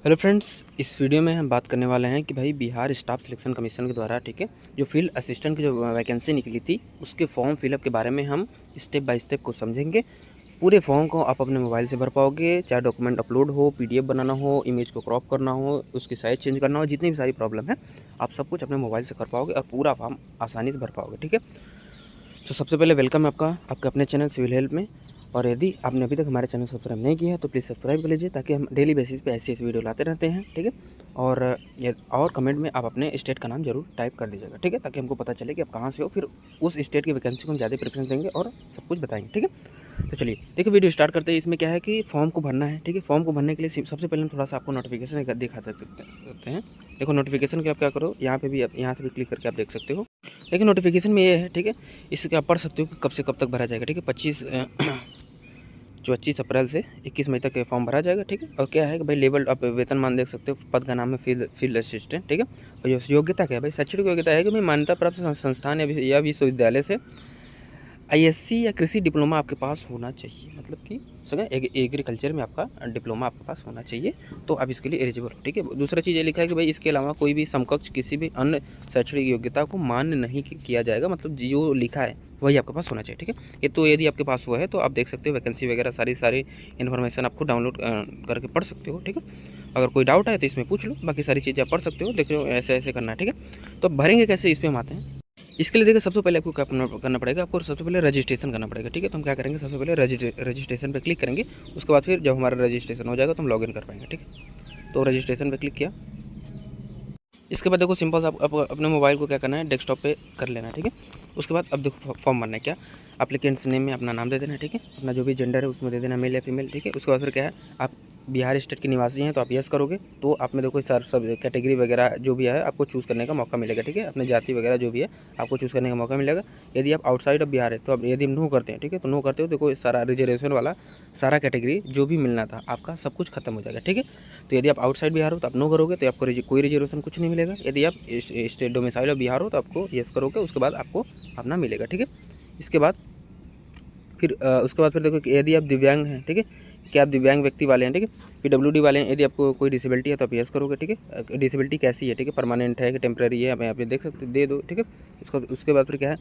Hello friends, इस video में हम बात करने वाले हैं कि भाई बिहार स्टाफ सिलेक्शन कमीशन के द्वारा ठीक है जो फील्ड असिस्टेंट की जो वैकेंसी निकली थी उसके फॉर्म फिलअप के बारे में हम स्टेप बाय स्टेप को समझेंगे। पूरे फॉर्म को आप अपने मोबाइल से भर पाओगे, चाहे डॉक्यूमेंट अपलोड हो, पीडीएफ बनाना हो, इमेज को क्रॉप करना हो, उसकी साइज चेंज करना हो, जितनी भी सारी प्रॉब्लम है आप सब कुछ अपने मोबाइल से कर पाओगे और पूरा फॉर्म आसानी से भर पाओगे। ठीक है, तो सबसे पहले वेलकम है आपके अपने चैनल सिविल हेल्प में। और यदि आपने अभी तक हमारे चैनल सब्सक्राइब नहीं किया है तो प्लीज़ सब्सक्राइब कर लीजिए ताकि हम डेली बेसिस पे ऐसी वीडियो लाते रहते हैं। ठीक है, और कमेंट में आप अपने स्टेट का नाम जरूर टाइप कर दीजिएगा। ठीक है, ताकि हमको पता चले कि आप कहाँ से हो, फिर उस स्टेट की वैकेंसी को हम ज़्यादा प्रेफरेंस देंगे और सब कुछ बताएंगे। ठीक है, तो चलिए देखिए वीडियो स्टार्ट करते हैं। इसमें क्या है कि फॉर्म को भरना है। ठीक है, फॉर्म को भरने के लिए सबसे पहले हम थोड़ा सा आपको नोटिफिकेशन दिखा सकते हैं। देखो नोटिफिकेशन के आप क्या करो, यहाँ पे भी आप यहाँ से भी क्लिक करके आप देख सकते हो। लेकिन नोटिफिकेशन में ये है, ठीक है, इसके आप पढ़ सकते हो कि कब से कब तक भरा जाएगा। ठीक है, 25 अप्रैल से 21 मई तक ये फॉर्म भरा जाएगा। ठीक है, और क्या है कि भाई लेवल आप वेतनमान देख सकते हो, पद का नाम है फील्ड असिस्टेंट। ठीक है, और योग्यता क्या है भाई, शैक्षणिक योग्यता है कि भाई मान्यता प्राप्त संस्थान या विश्वविद्यालय से आईएससी या कृषि डिप्लोमा आपके पास होना चाहिए। मतलब कि समझे, एग्रीकल्चर में आपका डिप्लोमा आपके पास होना चाहिए तो आप इसके लिए एलिजिबल हो। ठीक है, दूसरा चीज़ ये लिखा है कि भाई इसके अलावा कोई भी समकक्ष किसी भी अन्य शैक्षणिक योग्यता को मान्य नहीं किया जाएगा। मतलब जो लिखा है वही आपके पास होना चाहिए। ठीक है, ये तो यदि आपके पास हुआ है तो आप देख सकते हो वैकेंसी वगैरह सारी इन्फॉर्मेशन आपको डाउनलोड करके पढ़ सकते हो। ठीक है, अगर कोई डाउट है तो इसमें पूछ लो, बाकी सारी चीज़ें आप पढ़ सकते हो। देख लो ऐसे ऐसे करना है। ठीक है, तो भरेंगे कैसे, इस पर हम आते हैं। इसके लिए देखिए सबसे पहले आपको क्या करना पड़ेगा, आपको सबसे पहले रजिस्ट्रेशन करना पड़ेगा। ठीक है, तो हम क्या करेंगे, सबसे पहले रजिस्ट्रेशन पे क्लिक करेंगे। उसके बाद फिर जब हमारा रजिस्ट्रेशन हो जाएगा तो हम लॉगिन कर पाएंगे। ठीक है, तो रजिस्ट्रेशन पे क्लिक किया। इसके बाद देखो सिंपल आप अपने मोबाइल को क्या करना है, डेस्कटॉप पे कर लेना है। ठीक है, उसके बाद अब देखो फॉर्म भरना है। क्या एप्लीकेंट्स नेम में अपना नाम दे देना है। ठीक है, अपना जो भी जेंडर है उसमें दे देना, मेल या फीमेल। ठीक है, उसके बाद फिर क्या है, आप बिहार स्टेट के निवासी हैं तो आप यस करोगे तो आप में देखो सर सब कैटेगरी वगैरह जो भी है आपको चूज़ करने का मौका मिलेगा। ठीक है, अपने जाति वगैरह जो भी है आपको चूज़ करने का मौका मिलेगा। यदि आप आउटसाइड ऑफ बिहार है तो आप यदि नो करते हैं, ठीक है, तो नो करते हो देखो सारा रिजर्वेशन वाला सारा कैटेगरी जो भी मिलना था आपका सब कुछ खत्म हो जाएगा। ठीक है, तो यदि आप आउटसाइड बिहार हो तो आप नो करोगे तो आपको कोई रिजर्वेशन कुछ नहीं मिलेगा। यदि आप स्टेट डोमिसाइल ऑफ बिहार हो तो आपको यस करोगे, उसके बाद आपको अपना मिलेगा। ठीक है, इसके बाद फिर देखो कि यदि आप दिव्यांग हैं, ठीक है, क्या आप दिव्यांग व्यक्ति वाले हैं, ठीक है, पीडब्ल्यूडी वाले हैं, यदि आपको कोई डिसेबिलिटी है तो आप यस करोगे। ठीक है, डिसेबिलिटी कैसी है, ठीक है, परमानेंट है कि टेम्प्रेरी है, आप यहाँ पे देख सकते दे दो। ठीक है, उसके बाद फिर क्या है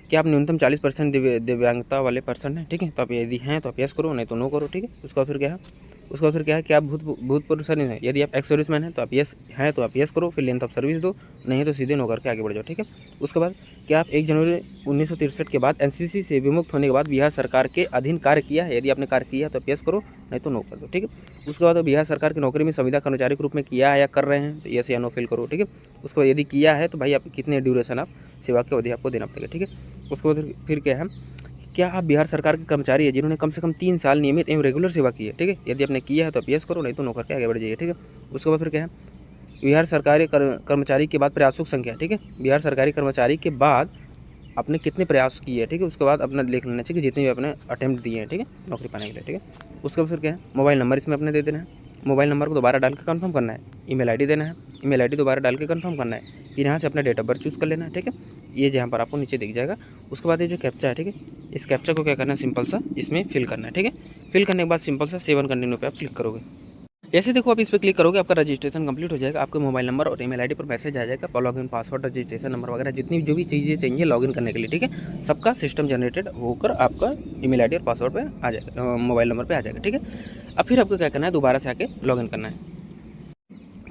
कि आप न्यूनतम 40% दिव्यांगता वाले पर्सन हैं। ठीक है, तो आप यदि हैं तो आप यस करो, नहीं तो नो करो। ठीक है, उसके बाद फिर क्या है कि आप भूतपूर्व सर्विस हैं। यदि आप एक्स सर्विसमैन हैं तो आप यस हैं तो आप यस करो, फिर लेंथ ऑफ सर्विस दो, नहीं तो सीधे नो करके आगे बढ़ जाओ। ठीक है, उसके बाद क्या आप 1 जनवरी 1963 के बाद एनसीसी से विमुक्त होने के बाद बिहार सरकार के अधीन कार्य किया है। यदि आपने कार्य किया है तो आप यस करो, नहीं तो नो कर दो। ठीक है, उसके बाद बिहार सरकार की नौकरी में संविदा कर्मचारी के रूप में किया है या कर रहे हैं तो यस या नो फिल करो। ठीक है, उसके बाद यदि किया है तो भाई आप कितने ड्यूरेशन आप सेवा की अवधि आपको देना पड़ेगा। ठीक है, उसके बाद फिर क्या है, क्या आप बिहार सरकार के कर्मचारी है जिन्होंने कम से कम 3 साल नियमित एवं रेगुलर सेवा की है। ठीक है, यदि आपने किया है तो आप यस करो, नहीं तो नो करके आगे बढ़ जाइए। ठीक है, उसके बाद फिर क्या है, बिहार सरकारी कर्मचारी के बाद प्रयासों की संख्या। ठीक है, बिहार सरकारी कर्मचारी के बाद आपने कितने प्रयास किए हैं। ठीक है, उसके बाद अपना लिख लेना चाहिए जितने भी आपने अटेम्प्ट दिए हैं। ठीक है, नौकरी पाने के लिए। ठीक है, उसके बाद फिर क्या है, मोबाइल नंबर इसमें अपने दे देना है। मोबाइल नंबर को दोबारा डाल के कंफर्म करना है। ईमेल आईडी देना है, ईमेल आईडी दोबारा डाल के कंफर्म करना है। फिर यहाँ से अपना डेट ऑफ बर्थ चूज़ कर लेना है। ठीक है, ये जहाँ पर आपको नीचे दिख जाएगा। उसके बाद ये जो कैप्चा है, ठीक है, इस कैप्चा को क्या करना है, सिंपल सा इसमें फिल करना है। ठीक है, फिल करने के बाद सिंपल सा सेव एंड कंटिन्यू पे आप क्लिक करोगे। जैसे देखो आप इस पर क्लिक करोगे आपका रजिस्ट्रेशन कंप्लीट हो जाएगा। आपके मोबाइल नंबर और ईमेल आईडी पर मैसेज आ जाएगा, लॉगिन पासवर्ड, रजिस्ट्रेशन नंबर वगैरह जितनी जो भी चीज़ें चाहिए लॉगिन करने के लिए। ठीक है, सबका सिस्टम जनरेटेड होकर आपका ईमेल आईडी और पासवर्ड पे आ जाएगा, मोबाइल नंबर पे आ जाएगा। ठीक है, अब फिर आपको क्या करना है, दोबारा से आके लॉगिन करना है।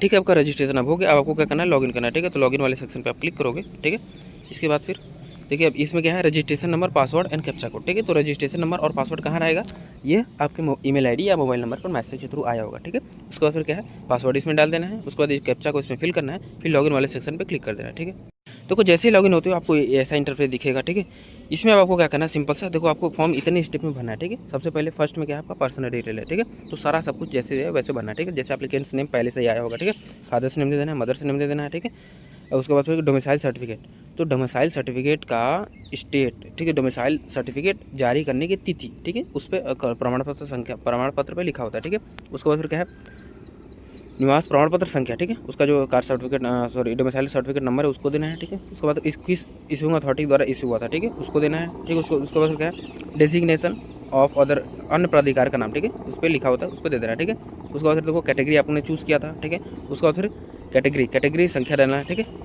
ठीक है, आपका रजिस्ट्रेशन अब हो गया। अब आपको क्या करना है, लॉगिन करना है। ठीक है, तो लॉगिन वाले सेक्शन पे आप क्लिक करोगे। ठीक है, इसके बाद फिर देखिए अब इसमें क्या है, registration number, password and captcha code. ठीक है, तो रजिस्ट्रेशन नंबर और पासवर्ड कहाँ रहेगा, ये आपके ईमेल आईडी या मोबाइल नंबर पर मैसेज के थ्रू आया होगा। ठीक है, उसके बाद फिर क्या है, पासवर्ड इसमें डाल देना है। उसके बाद कैप्चा को इसमें फिल करना है, फिर लॉगिन वाले सेक्शन पर क्लिक कर देना है। ठीक है, तो कुछ जैसे ही लॉगिन होते हो आपको ऐसा इंटरफेस दिखेगा। ठीक है, इसमें अब आपको क्या करना है, सिंपल सा देखो आपको फॉर्म इतने स्टेप में भरना है। ठीक है, सबसे पहले फर्स्ट में क्या है, आपका पर्सनल डिटेल है। ठीक है, तो सारा सब कुछ जैसे है वैसे भरना है। ठीक है, जैसे एप्लीकेंट्स नेम पहले से ही आया होगा। ठीक है, फादर्स नेम दे देना है, मदर्स नेम दे देना है। ठीक है, और उसके बाद फिर डोमिसाइल सर्टिफिकेट, तो डोमिसाइल सर्टिफिकेट का स्टेट, ठीक है, डोमिसाइल सर्टिफिकेट जारी करने की तिथि। ठीक है, उस पर प्रमाण पत्र संख्या प्रमाण पत्र पे लिखा होता है। ठीक है, उसके बाद फिर क्या है, निवास प्रमाण पत्र संख्या। ठीक है, उसका जो caste certificate domicile certificate number है उसको देना है। ठीक है, उसके बाद किस इशूइंग अथॉरिटी द्वारा इशू हुआ था। ठीक है, उसको देना है। ठीक है, उसके बाद क्या है, डेजिग्नेशन ऑफ अदर अन्य प्राधिकार का नाम, ठीक है, उस पर लिखा होता है, उस पर दे देना है, ठीक है। उसके बाद फिर देखो कैटेगरी आपने चूज़ किया था, ठीक है। उसके बाद फिर कैटेगरी संख्या डालना है, ठीक है।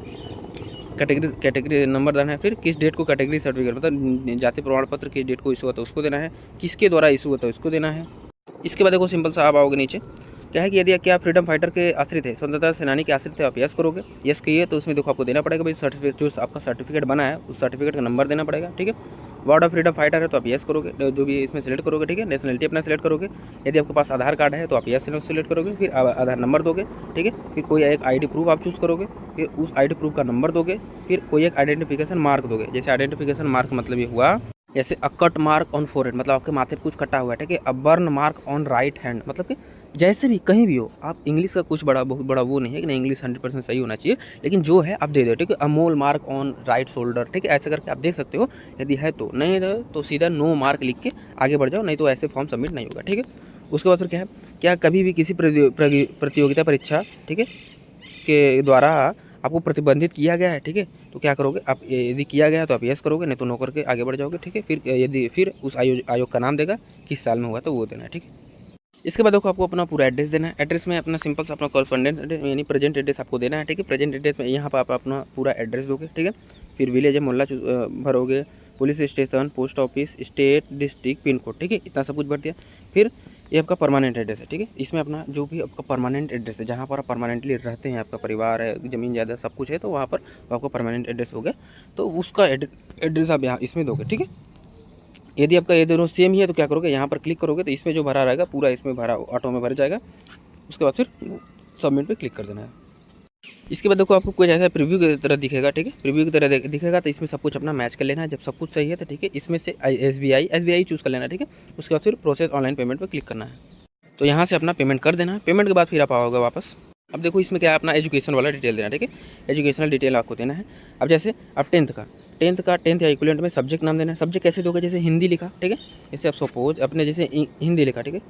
कैटेगरी नंबर देना है। फिर किस डेट को कैटेगरी सर्टिफिकेट मतलब जाति प्रमाण पत्र किस डेट को इशू होता है उसको देना है, किसके द्वारा इशू होता है उसको देना है। इसके बाद देखो सिंपल सा आप आओगे नीचे, क्या है कि यदि क्या फ्रीडम फाइटर के आश्रित है, स्वतंत्रता सेनानी के आश्रित है, आप यस करोगे। यस कहिए तो उसमें देखो आपको देना पड़ेगा भाई सर्टिफिकेट, जो आपका सर्टिफिकेट बना है उस सर्टिफिकेट का नंबर देना पड़ेगा, ठीक है। वार्ड ऑफ फ्रीडम फाइटर है तो आप यस करोगे, जो भी इसमें सेलेक्ट करोगे, ठीक है। नेशनलिटी अपना सेलेक्ट करोगे। यदि आपके पास आधार कार्ड है तो आप यस सेलेक्ट करोगे, फिर आधार नंबर दोगे, ठीक है। फिर कोई एक आईडी प्रूफ आप चूज़ करोगे, फिर उस आईडी प्रूफ का नंबर दोगे, फिर कोई एक आइडेंटिफिकेशन मार्क दोगे। जैसे आइडेंटिफिकेशन मार्क मतलब ये हुआ जैसे अ कट मार्क ऑन फोरहेड, मतलब आपके माथे पे कुछ कटा हुआ है, ठीक है। A burn mark on right hand, मतलब कि जैसे भी कहीं भी हो आप, इंग्लिश का कुछ बहुत बड़ा वो नहीं है कि नहीं इंग्लिश 100% सही होना चाहिए, लेकिन जो है आप दे दो, ठीक है। Amol mark on right shoulder, ठीक है, ऐसे करके आप देख सकते हो। यदि है तो, नहीं है तो सीधा नो मार्क लिख के आगे बढ़ जाओ, नहीं तो ऐसे फॉर्म सबमिट नहीं होगा, ठीक है। उसके बाद फिर क्या है, क्या कभी भी किसी प्रतियोगिता परीक्षा, ठीक है, के द्वारा आपको प्रतिबंधित किया गया है, ठीक है, तो क्या करोगे आप, यदि किया गया है तो आप यस करोगे, नहीं तो नो करके आगे बढ़ जाओगे, ठीक है। फिर यदि फिर उस आयोग का नाम देगा, किस साल में हुआ तो वो देना है, ठीक है। इसके बाद देखो आपको अपना पूरा एड्रेस देना है। एड्रेस में अपना सिंपल सा अपना कॉरस्पॉन्डेंस एड्रेस यानी प्रेजेंट एड्रेस आपको देना है, ठीक है। प्रेजेंट एड्रेस में यहाँ पर आप अपना पूरा एड्रेस दोगे, ठीक है। फिर विलेज है मोहल्ला भरोगे, police station, post office, state, district, pin code, ठीक है, इतना सब कुछ भर दिया। फिर ये आपका परमानेंट एड्रेस है, ठीक है। इसमें अपना जो भी आपका परमानेंट एड्रेस है, जहाँ पर आप परमानेंटली रहते हैं, आपका परिवार है, ज़मीन ज़्यादा सब कुछ है, तो वहाँ पर आपका परमानेंट एड्रेस हो गया, तो उसका एड्रेस आप यहाँ इसमें दोगे, ठीक है। यदि आपका ये दोनों सेम ही है तो क्या करोगे, यहाँ पर क्लिक करोगे तो इसमें जो भरा रहेगा पूरा इसमें भरा ऑटो में भर जाएगा। उसके बाद फिर सबमिट पे क्लिक कर देना है। इसके बाद देखो आपको कुछ ऐसा प्रीव्यू की तरह दिखेगा, ठीक है। प्रीव्यू की तरह दिखेगा तो इसमें सब कुछ अपना मैच कर लेना है। जब सब कुछ सही है तो ठीक है, इसमें से SBI चूज़ कर लेना है, ठीक है। उसके बाद फिर प्रोसेस ऑनलाइन पेमेंट पर क्लिक करना है। तो यहाँ से अपना पेमेंट कर देना है। पेमेंट के बाद फिर आप आओगे वापस। अब देखो इसमें क्या है, अपना एजुकेशन वाला डिटेल देना है, ठीक है। एजुकेशनल डिटेल आपको देना है। अब जैसे अब टेंथ या इक्विवेलेंट में सब्जेक्ट नाम देना है। सब्जेक्ट कैसे दोगे, जैसे हिंदी लिखा, ठीक है। जैसे आप सपोज अपने जैसे हिंदी लिखा, ठीक है,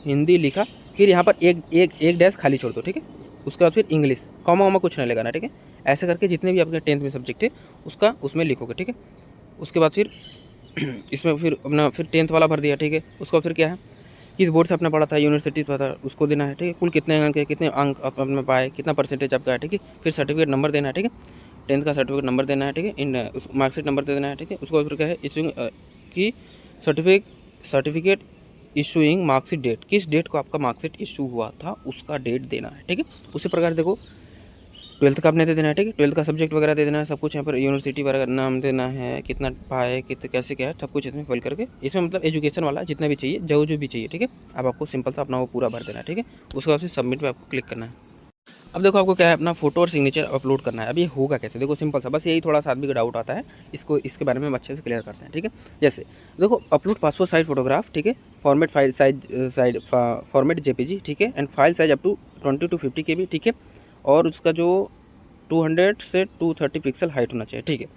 हिंदी लिखा, फिर यहाँ पर एक डैश खाली छोड़ दो, ठीक है। उसके बाद फिर इंग्लिश, कॉमा वामा कुछ नहीं लगाना, ठीक है। ऐसे करके जितने भी आपके 10th में सब्जेक्ट है उसका उसमें लिखोगे, ठीक है। उसके बाद फिर इसमें फिर अपना फिर 10th वाला भर दिया, ठीक है। उसको फिर क्या है, किस बोर्ड से आपने पढ़ा था, यूनिवर्सिटी पढ़ा था, उसको देना है, ठीक है। कुल कितने अंक है, कितने अंक आपने पाए, कितना परसेंटेज आपका है, ठीक है। फिर सर्टिफिकेट नंबर देना है, ठीक है। 10th का सर्टिफिकेट नंबर देना है, ठीक है। इन मार्कशीट नंबर दे देना है, ठीक है। उसको फिर क्या है, इशूइंग की सर्टिफिकेट इशूइंग मार्कशीट डेट, किस डेट को आपका मार्कशीट इशू हुआ था उसका डेट देना है, ठीक है। उसी प्रकार देखो 12th का आपने दे देना है, ठीक है। 12th का सब्जेक्ट वगैरह दे देना है, सब कुछ यहाँ पर यूनिवर्सिटी वगैरह नाम देना है, कितना पाए, कितने कैसे क्या है, सब कुछ इसमें फिल करके इसमें मतलब एजुकेशन वाला जितना भी चाहिए, जो भी चाहिए, ठीक है। अब आपको सिंपल सा अपना वो पूरा भर देना है, ठीक है। उसके बाद फिर सबमिट पे आपको क्लिक करना है। अब देखो आपको क्या है, अपना फोटो और सिग्नेचर अपलोड करना है। अब ये होगा कैसे, देखो सिंपल सा, बस यही थोड़ा सा आदमी का डाउट आता है, इसके बारे में हम अच्छे से क्लियर करते हैं, ठीक है। जैसे देखो अपलोड पासपोर्ट साइज फोटोग्राफ, ठीक है। Format file size format JPG, ठीक है। And file size up to 20 to 50 KB, ठीक है। और उसका जो 200 से 230 पिक्सल हाइट होना चाहिए, ठीक है।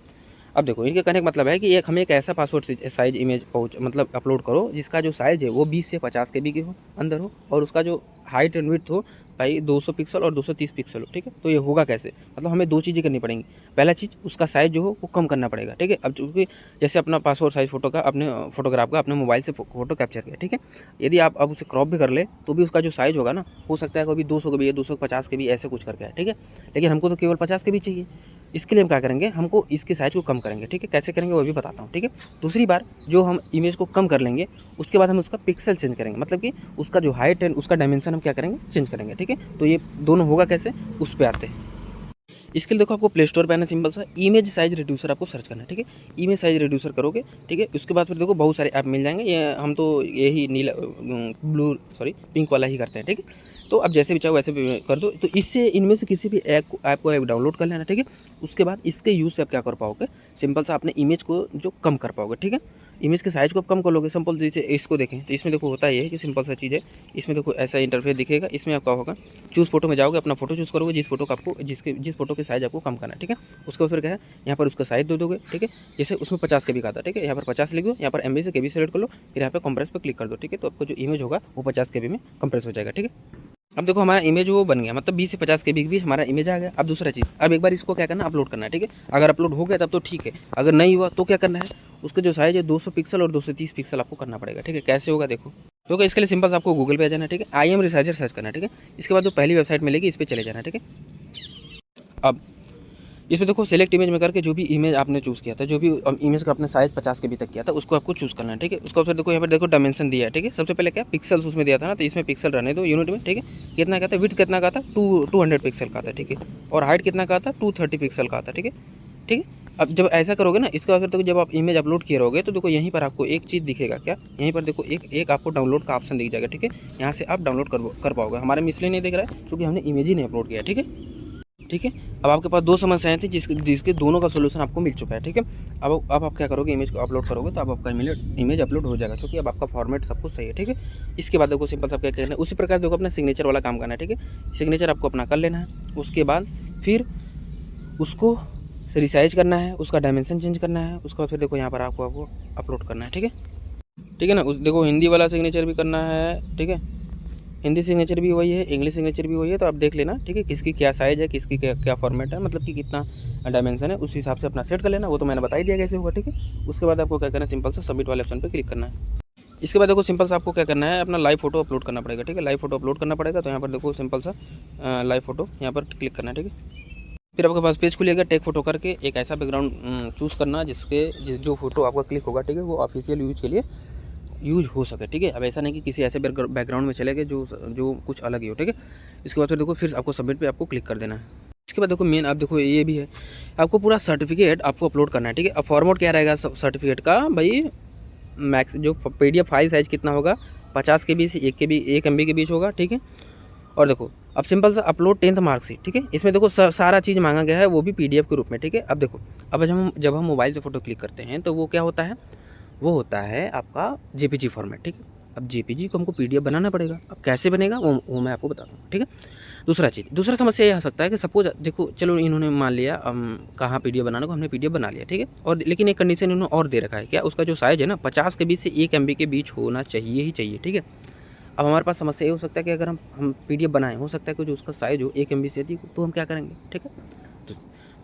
अब देखो इनके कहने का मतलब है कि हमें एक ऐसा पासपोर्ट साइज इमेज मतलब अपलोड करो जिसका जो साइज़ है वो 20 से 50 KB की हो, अंदर हो, और उसका जो हाइट एंड विड्थ हो भाई 200 पिक्सल और 230 पिक्सल हो, ठीक है। तो ये होगा कैसे, मतलब हमें दो चीज़ें करनी पड़ेंगी। पहला चीज़ उसका साइज़ जो हो वो कम करना पड़ेगा, ठीक है। अब चूँकि जैसे अपना पासपोर्ट साइज़ फोटो का अपने फोटोग्राफ का अपने मोबाइल से फोटो कैप्चर किया, ठीक है। यदि आप अब उसे क्रॉप भी कर ले तो भी उसका जो साइज़ होगा ना, हो सकता है कभी 200 KB 250 KB ऐसे कुछ करके है, ठीक है। लेकिन हमको तो केवल 50 KB चाहिए। इसके लिए हम क्या करेंगे, हमको इसके साइज़ को कम करेंगे, ठीक है। कैसे करेंगे वो भी बताता हूँ, ठीक है। दूसरी बार जो हम इमेज को कम कर लेंगे उसके बाद हम उसका पिक्सल चेंज करेंगे, मतलब कि उसका जो हाइट है उसका डायमेंशन हम क्या करेंगे, चेंज करेंगे, ठीक है। तो ये दोनों होगा कैसे, उस पर आते हैं। इसके लिए देखो आपको प्ले स्टोर पे आना, सिंपल सा इमेज साइज रिड्यूसर आपको सर्च करना है, ठीक है। इमेज साइज रिड्यूसर करोगे, ठीक है। उसके बाद फिर देखो बहुत सारे ऐप मिल जाएंगे, ये हम तो यही पिंक वाला ही करते हैं, ठीक है। तो अब जैसे भी चाहो वैसे भी कर दो। तो इससे इनमें से किसी भी ऐप को डाउनलोड कर लेना, ठीक है। उसके बाद इसके यूज़ से आप क्या कर पाओगे, सिंपल सा अपने इमेज को जो कम कर पाओगे, ठीक है। इमेज के साइज़ को आप कम कर लोगे। सिंपल जैसे इसको देखें तो इसमें देखो होता ये है कि सिंपल सा चीज़ है, इसमें देखो ऐसा इंटरफेस दिखेगा। इसमें आपका होगा चूज़ फोटो में जाओगे, अपना फोटो चूज़ करोगे, जिस फोटो के साइज़ आपको कम करना है, ठीक है। उसके बाद फिर क्या है, यहाँ पर उसका साइज़ दे दोगे, ठीक है। जैसे उसमें 50 KB का था, ठीक है, यहाँ पर 50 लिख दो, यहाँ पर MB से KB सेलेक्ट कर लो, फिर यहाँ पर कंप्रेस पर क्लिक कर दो, ठीक है। तो आपको जो इमेज होगा वो 50 KB में कंप्रेस हो जाएगा, ठीक है। अब देखो हमारा इमेज वो बन गया, मतलब 20 से 50 KB के बीच हमारा इमेज आ गया। अब दूसरा चीज़, अब एक बार इसको क्या करना, अपलोड करना है, ठीक है। अगर अपलोड हो गया तब तो ठीक है, अगर नहीं हुआ तो क्या करना है, उसका जो साइज़ है 200 पिक्सल और 230 पिक्सल आपको करना पड़ेगा, ठीक है। कैसे होगा देखो, तो इसके लिए सिंपल आपको गूगल पे आ जाना है, ठीक है। IM रिसाइजर सर्च करना है, ठीक है। इसके बाद जो पहली वेबसाइट मिलेगी इस पर चले जाना है, ठीक है। अब इसमें देखो सेलेक्ट इमेज में करके जो भी इमेज आपने चूज़ किया था, जो भी इमेज का आपने साइज़ 50 KB तक किया था, उसको आपको चूज़ करना है, ठीक है। उसको फिर देखो यहाँ पर देखो डायमेंशन दिया है, ठीक है। सबसे पहले क्या पिक्सल्स उसमें दिया था ना, तो इसमें पिक्सल रहने दो यूनिट में, ठीक है। कितना का था, विड्थ कितना का था, 200 पिक्सल का था, ठीक है। और हाइट कितना का था, 230 पिक्सल का था, ठीक है, ठीक है। अब जब ऐसा करोगे ना, इसके बाद फिर देखो जब आप इमेज अपलोड किए रहोगे तो देखो यहीं पर आपको एक चीज़ दिखेगा, क्या यहीं पर देखो एक आपको डाउनलोड का ऑप्शन दिख जाएगा, ठीक है। यहाँ से आप डाउनलोड कर पाओगे। हमारे में इसलिए नहीं दिख रहा है क्योंकि हमने इमेज ही नहीं अपलोड किया, ठीक है, ठीक है। अब आपके पास 2 समस्याएं थी जिसके दोनों का सोल्यूशन आपको मिल चुका है, ठीक है। अब आप क्या करोगे, इमेज को अपलोड करोगे तो अब आपका इमेज अपलोड हो जाएगा, क्योंकि अब आपका फॉर्मेट सब कुछ सही है, ठीक है। इसके बाद देखो सिंपल सब क्या करना है, उसी प्रकार देखो अपना सिग्नेचर वाला काम करना है, ठीक है। सिग्नेचर आपको अपना कर लेना है। उसके बाद फिर उसको रिसाइज करना है, उसका डायमेंशन चेंज करना है। उसके बाद फिर देखो यहाँ पर आपको अपलोड करना है, ठीक है, ठीक है ना। देखो हिंदी वाला सिग्नेचर भी करना है, ठीक है। हिंदी सिग्नेचर भी वही है, इंग्लिश सिग्नेचर भी वही है, तो आप देख लेना, ठीक है, किसकी क्या साइज़ है, किसकी क्या फॉर्मेट है, मतलब कि कितना डायमेंशन है, उस हिसाब से अपना सेट कर लेना। वो तो मैंने बता ही दिया कैसे होगा, ठीक है। उसके बाद आपको क्या करना है, सिंपल सा सबमिट वाले ऑप्शन पर क्लिक करना है। इसके बाद देखो सिंपल सा आपको क्या करना है, अपना लाइव फोटो अपलोड करना पड़ेगा, ठीक है। लाइव फोटो अपलोड करना पड़ेगा, तो यहाँ पर देखो सिंपल सा लाइव फोटो यहाँ पर क्लिक करना है, ठीक है। फिर आपके पास पेज खुलेगा, टेक फोटो करके एक ऐसा बैकग्राउंड चूज़ करना जो फोटो आपका क्लिक होगा, ठीक है, वो ऑफिशियल यूज के लिए यूज हो सके, ठीक है। अब ऐसा नहीं कि किसी ऐसे बैकग्राउंड में चले गए जो कुछ अलग ही हो, ठीक है। इसके बाद फिर देखो फिर आपको सबमिट पे आपको क्लिक कर देना है। इसके बाद देखो मेन आप देखो ये भी है, आपको पूरा सर्टिफिकेट आपको अपलोड करना है, ठीक है। अब फॉर्मेट क्या रहेगा सर्टिफिकेट का भाई, मैक्स जो PDF फाइल साइज़ कितना होगा, 50 KB से 1 MB के बीच होगा, ठीक है। और देखो अब सिंपल सा अपलोड 10th मार्कशीट, ठीक है। इसमें देखो सारा चीज़ मांगा गया है, वो भी PDF के रूप में, ठीक है। अब देखो अब जब हम मोबाइल से फ़ोटो क्लिक करते हैं तो वो क्या होता है, वो होता है आपका JPG फॉर्मेट, ठीक है। अब JPG को हमको PDF बनाना पड़ेगा। अब कैसे बनेगा वो मैं आपको बताता हूँ, ठीक है। दूसरा समस्या ये आ सकता है कि सपोज देखो चलो इन्होंने मान लिया कहाँ PDF बनाने को, हमने PDF बना लिया, ठीक है। और लेकिन एक कंडीशन इन्होंने और दे रखा है, क्या उसका जो साइज़ है ना 50 KB से 1 MB के बीच होना चाहिए ही चाहिए, ठीक है। अब हमारे पास समस्या ये हो सकता है कि अगर हम PDF बनाएं, हो सकता है कि जो उसका साइज़ हो 1 MB से अधिक, तो हम क्या करेंगे, ठीक है। तो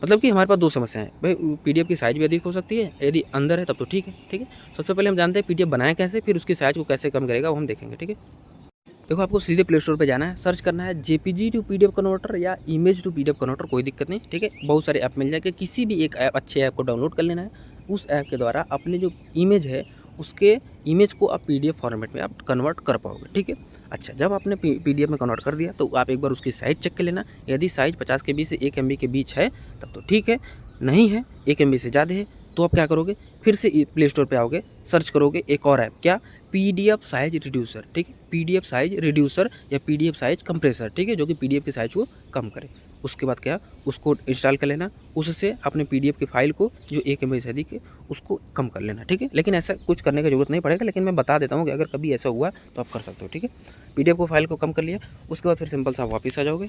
मतलब कि हमारे पास 2 समस्याएं हैं भाई, PDF की साइज़ भी अधिक हो सकती है, यदि अंदर है तब तो ठीक है, ठीक है। सबसे पहले हम जानते हैं PDF बनाएं कैसे, फिर उसकी साइज़ को कैसे कम करेगा वो हम देखेंगे, ठीक है। देखो आपको सीधे प्ले स्टोर पे जाना है, सर्च करना है JPG टू PDF कन्वर्टर या इमेज टू PDF कन्वर्टर, कोई दिक्कत नहीं, ठीक है। बहुत सारे ऐप मिल जाएंगे, किसी भी एक ऐप अच्छे ऐप को डाउनलोड कर लेना है। उस ऐप के द्वारा अपने जो इमेज है उसके इमेज को आप PDF फॉर्मेट में आप कन्वर्ट कर पाओगे, ठीक है। अच्छा, जब आपने PDF में कन्वर्ट कर दिया तो आप एक बार उसकी साइज़ चेक कर लेना। यदि साइज़ 50 KB से 1 MB के बीच है तब तो ठीक है, नहीं है 1 MB से ज़्यादा है तो आप क्या करोगे, फिर से प्ले स्टोर पर आओगे, सर्च करोगे एक और ऐप, क्या PDF साइज रिड्यूसर, ठीक है। PDF साइज रिड्यूसर या PDF साइज कंप्रेसर, ठीक है, जो कि PDF की साइज को कम करे। उसके बाद क्या, उसको इंस्टॉल कर लेना, उससे अपने PDF की फाइल को जो 1 MB से अधिक है उसको कम कर लेना, ठीक है। लेकिन ऐसा कुछ करने की जरूरत नहीं पड़ेगा, लेकिन मैं बता देता हूँ कि अगर कभी ऐसा हुआ तो आप कर सकते हो, ठीक है। PDF को फाइल को कम कर लिया, उसके बाद फिर सिंपल सा वापस आ जाओगे,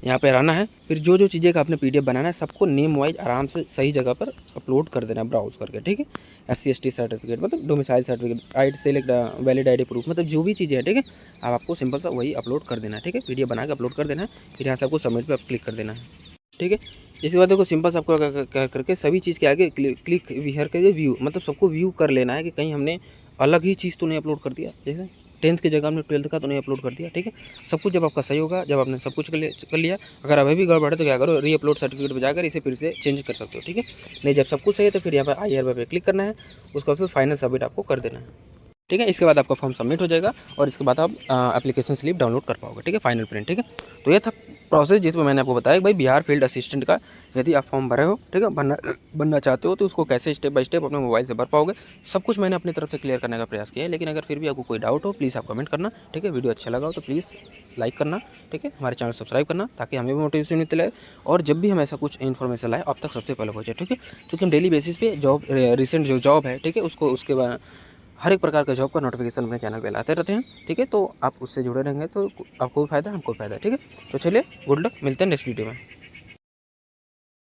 यहाँ पे रहना है। फिर जो चीज़ें का आपने PDF बनाना है सबको नेम वाइज आराम से सही जगह पर अपलोड कर देना है ब्राउज करके, ठीक है। SC/ST सर्टिफिकेट मतलब domicile certificate, ID select valid ID proof, मतलब जो भी चीज़ें हैं, ठीक है, आपको सिंपल सा वही अपलोड कर देना है, ठीक है। PDF बना के अपलोड कर देना है, फिर यहाँ से आपको सबमिट पे क्लिक कर देना है, ठीक है। इसके बाद देखो सिंपल सा आपको क्या करके सभी चीज़ के आगे क्लिक हियर करके व्यू, मतलब सबको व्यू कर लेना है कि कहीं हमने अलग ही चीज़ तो नहीं अपलोड कर दिया, जैसे 10th की जगह हमने 12th का तो नहीं अपलोड कर दिया, ठीक है। सब कुछ जब आपका सही होगा, जब आपने सब कुछ कर लिया, अगर अभी भी गड़बड़ है तो क्या करो, री अपलोड सर्टिफिकेट पे जाकर इसे फिर से चेंज कर सकते हो, ठीक है। नहीं, जब सब कुछ सही है तो फिर यहाँ पर IR पे क्लिक करना है, उसके बाद फिर फाइनल सबमिट आपको कर देना है, ठीक है। इसके बाद आपका फॉर्म सबमिट हो जाएगा और इसके बाद आप एप्लीकेशन स्लिप डाउनलोड कर पाओगे, ठीक है, फाइनल प्रिंट, ठीक है। तो ये था प्रोसेस जिसमें मैंने आपको बताया कि भाई बिहार फील्ड असिस्टेंट का यदि आप फॉर्म भरे हो, ठीक है, बनना चाहते हो तो उसको कैसे स्टेप बाय स्टेप अपने मोबाइल से भर पाओगे, सब कुछ मैंने अपनी तरफ से क्लियर करने का प्रयास किया है। लेकिन अगर फिर भी आपको कोई डाउट हो प्लीज़ आप कमेंट करना, ठीक है। वीडियो अच्छा लगा हो तो प्लीज़ लाइक करना, ठीक है, हमारे चैनल सब्सक्राइब करना ताकि हमें भी मोटिवेशन मिलती रहे और जब भी हम ऐसा कुछ इन्फॉर्मेशन लाए अब तक सबसे पहले पहुँचे, ठीक है। क्योंकि हम डेली बेसिस पे जॉब रिसेंट जो जॉब है, ठीक है, उसके बाद हर एक प्रकार का जॉब का नोटिफिकेशन अपने चैनल पे लाते रहते हैं, ठीक है। तो आप उससे जुड़े रहेंगे तो आपको भी फायदा, हमको भी फायदा, ठीक है। तो चलिए गुड लक, मिलते हैं नेक्स्ट वीडियो में।